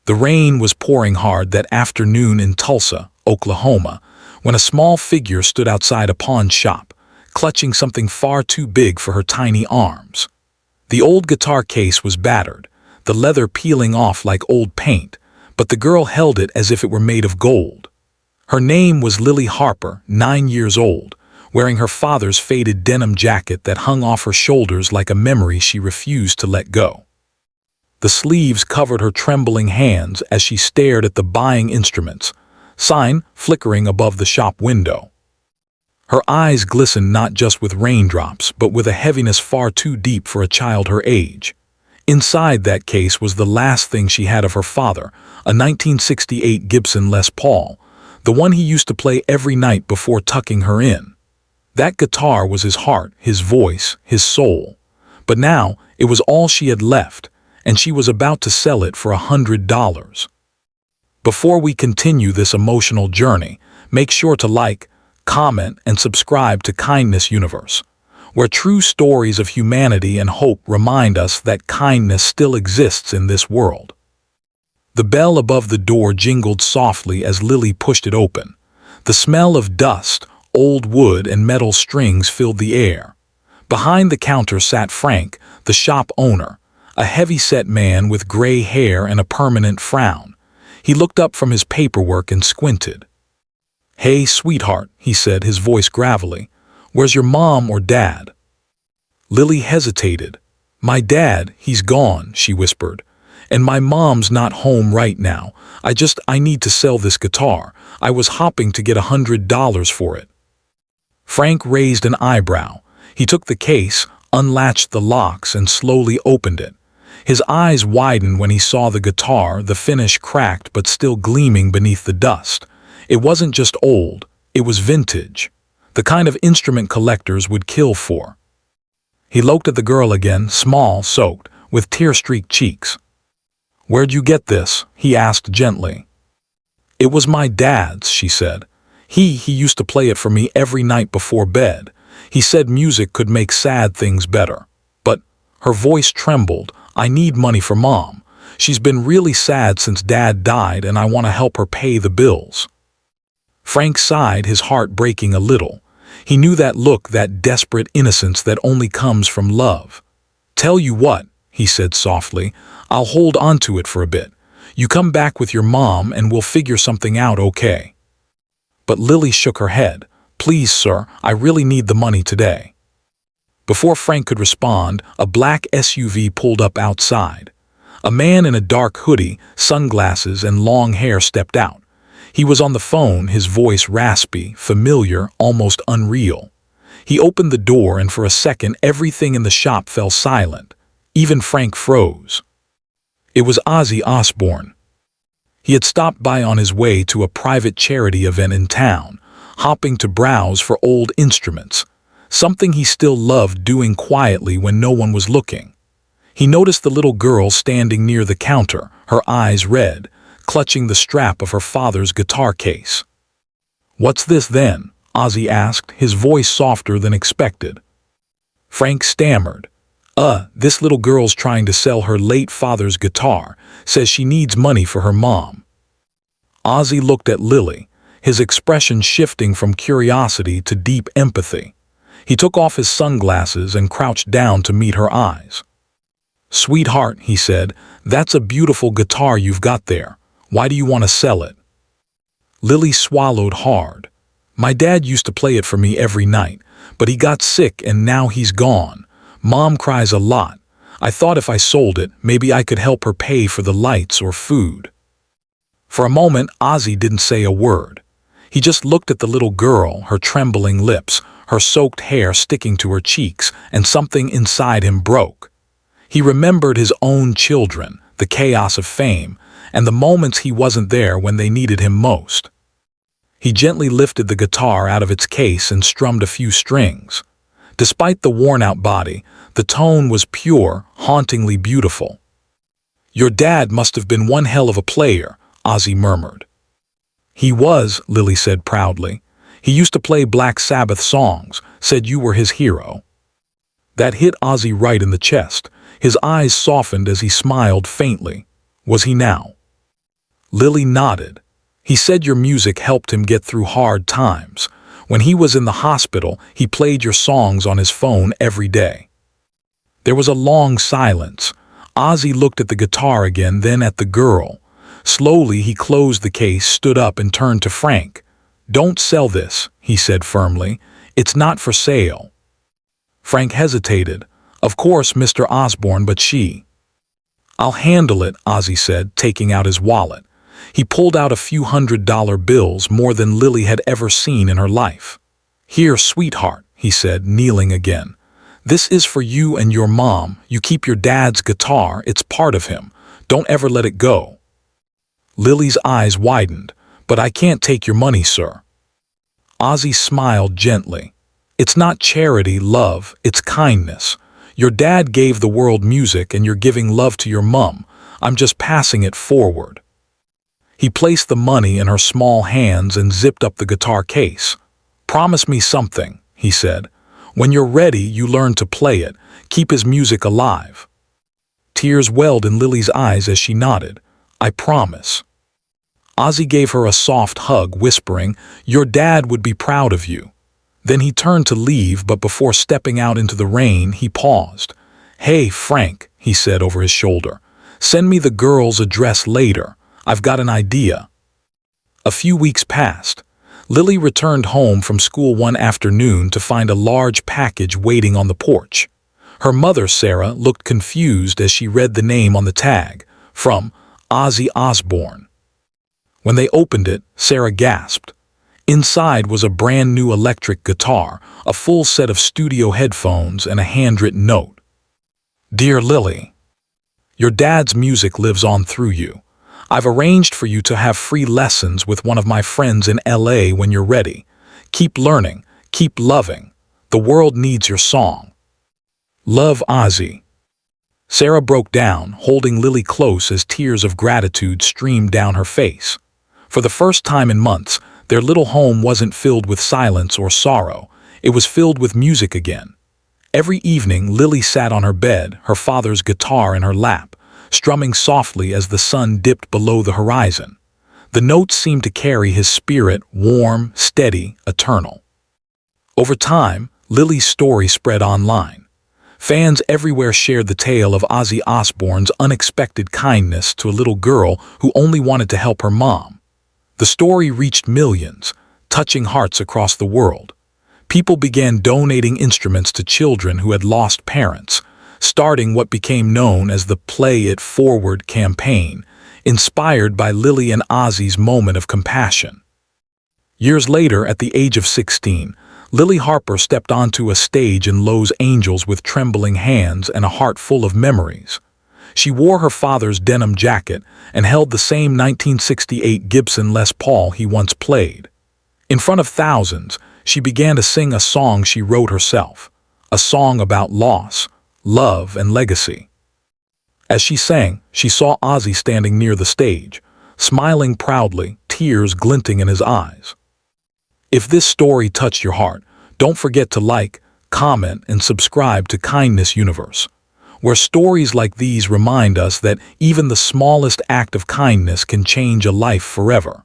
The rain was pouring hard that afternoon in Tulsa, Oklahoma, when a small figure stood outside a pawn shop, clutching something far too big for her tiny arms. The old guitar case was battered, the leather peeling off like old paint, but the girl held it as if it were made of gold. Her name was Lily Harper, 9 years old, wearing her father's faded denim jacket that hung off her shoulders like a memory she refused to let go. The sleeves covered her trembling hands as she stared at the buying instruments, sign flickering above the shop window. Her eyes glistened not just with raindrops, but with a heaviness far too deep for a child her age. Inside that case was the last thing she had of her father, a 1968 Gibson Les Paul, the one he used to play every night before tucking her in. That guitar was his heart, his voice, his soul. But now it was all she had left, and she was about to sell it for $100. Before we continue this emotional journey, make sure to like, comment, and subscribe to Kindness Universe, where true stories of humanity and hope remind us that kindness still exists in this world. The bell above the door jingled softly as Lily pushed it open. The smell of dust, old wood, and metal strings filled the air. Behind the counter sat Frank, the shop owner, a heavy-set man with gray hair and a permanent frown. He looked up from his paperwork and squinted. "Hey, sweetheart," he said, his voice gravelly. "Where's your mom or dad?" Lily hesitated. "My dad, he's gone," she whispered. "And my mom's not home right now. I need to sell this guitar. I was hoping to get $100 for it." Frank raised an eyebrow. He took the case, unlatched the locks, and slowly opened it. His eyes widened when he saw the guitar, the finish cracked but still gleaming beneath the dust. It wasn't just old, it was vintage, the kind of instrument collectors would kill for. He looked at the girl again, small, soaked, with tear-streaked cheeks. "Where'd you get this?" he asked gently. "It was my dad's," she said. He used to play it for me every night before bed. He said music could make sad things better. But," her voice trembled, "I need money for Mom. She's been really sad since Dad died, and I want to help her pay the bills." Frank sighed, his heart breaking a little. He knew that look, that desperate innocence that only comes from love. "Tell you what," he said softly, "I'll hold on to it for a bit. You come back with your mom and we'll figure something out, okay?" But Lily shook her head. "Please, sir, I really need the money today." Before Frank could respond, a black SUV pulled up outside. A man in a dark hoodie, sunglasses, and long hair stepped out. He was on the phone, his voice raspy, familiar, almost unreal. He opened the door, and for a second everything in the shop fell silent. Even Frank froze. It was Ozzy Osbourne. He had stopped by on his way to a private charity event in town, hopping to browse for old instruments, something he still loved doing quietly when no one was looking. He noticed the little girl standing near the counter, her eyes red, clutching the strap of her father's guitar case. "What's this then?" Ozzy asked, his voice softer than expected. Frank stammered. This little girl's trying to sell her late father's guitar, says she needs money for her mom." Ozzy looked at Lily, his expression shifting from curiosity to deep empathy. He took off his sunglasses and crouched down to meet her eyes. "Sweetheart," he said, "that's a beautiful guitar you've got there. Why do you want to sell it?" Lily swallowed hard. "My dad used to play it for me every night, but he got sick and now he's gone. Mom cries a lot. I thought if I sold it, maybe I could help her pay for the lights or food." For a moment, Ozzy didn't say a word. He just looked at the little girl, her trembling lips, her soaked hair sticking to her cheeks, and something inside him broke. He remembered his own children, the chaos of fame, and the moments he wasn't there when they needed him most. He gently lifted the guitar out of its case and strummed a few strings. Despite the worn-out body, the tone was pure, hauntingly beautiful. "Your dad must have been one hell of a player," Ozzy murmured. "He was," Lily said proudly. "He used to play Black Sabbath songs, said you were his hero." That hit Ozzy right in the chest. His eyes softened as he smiled faintly. Was he now? Lily nodded. He said your music helped him get through hard times. When he was in the hospital, he played your songs on his phone every day. There was a long silence. Ozzy looked at the guitar again, then at the girl. Slowly, he closed the case, stood up, and turned to Frank. "Don't sell this," he said firmly. "It's not for sale." Frank hesitated. "Of course, Mr. Osbourne, but she—" "I'll handle it," Ozzy said, taking out his wallet. He pulled out a few $100 bills, more than Lily had ever seen in her life. "Here, sweetheart," he said, kneeling again. "This is for you and your mom. You keep your dad's guitar. It's part of him. Don't ever let it go." Lily's eyes widened. "But I can't take your money, sir." Ozzy smiled gently. "It's not charity, love. It's kindness. Your dad gave the world music, and you're giving love to your mum. I'm just passing it forward." He placed the money in her small hands and zipped up the guitar case. "Promise me something," he said. "When you're ready, you learn to play it. Keep his music alive." Tears welled in Lily's eyes as she nodded. "I promise." Ozzy gave her a soft hug, whispering, "Your dad would be proud of you." Then he turned to leave, but before stepping out into the rain, he paused. "Hey, Frank," he said over his shoulder. "Send me the girl's address later. I've got an idea." A few weeks passed. Lily returned home from school one afternoon to find a large package waiting on the porch. Her mother, Sarah, looked confused as she read the name on the tag, from Ozzy Osbourne. When they opened it, Sarah gasped. Inside was a brand new electric guitar, a full set of studio headphones, and a handwritten note. "Dear Lily, your dad's music lives on through you. I've arranged for you to have free lessons with one of my friends in LA when you're ready. Keep learning, keep loving. The world needs your song. Love, Ozzy." Sarah broke down, holding Lily close as tears of gratitude streamed down her face. For the first time in months, their little home wasn't filled with silence or sorrow. It was filled with music again. Every evening, Lily sat on her bed, her father's guitar in her lap, strumming softly as the sun dipped below the horizon. The notes seemed to carry his spirit, warm, steady, eternal. Over time, Lily's story spread online. Fans everywhere shared the tale of Ozzy Osbourne's unexpected kindness to a little girl who only wanted to help her mom. The story reached millions, touching hearts across the world. People began donating instruments to children who had lost parents, starting what became known as the Play It Forward campaign, inspired by Lily and Ozzy's moment of compassion. Years later, at the age of 16, Lily Harper stepped onto a stage in Los Angeles with trembling hands and a heart full of memories. She wore her father's denim jacket and held the same 1968 Gibson Les Paul he once played. In front of thousands, she began to sing a song she wrote herself, a song about loss, love, and legacy. As she sang, she saw Ozzy standing near the stage, smiling proudly, tears glinting in his eyes. If this story touched your heart, don't forget to like, comment, and subscribe to Kindness Universe, where stories like these remind us that even the smallest act of kindness can change a life forever.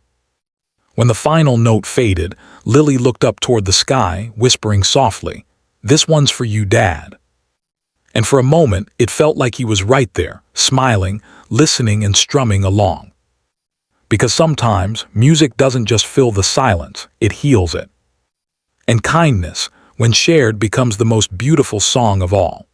When the final note faded, Lily looked up toward the sky, whispering softly, "This one's for you, Dad." And for a moment, it felt like he was right there, smiling, listening, and strumming along. Because sometimes, music doesn't just fill the silence, it heals it. And kindness, when shared, becomes the most beautiful song of all.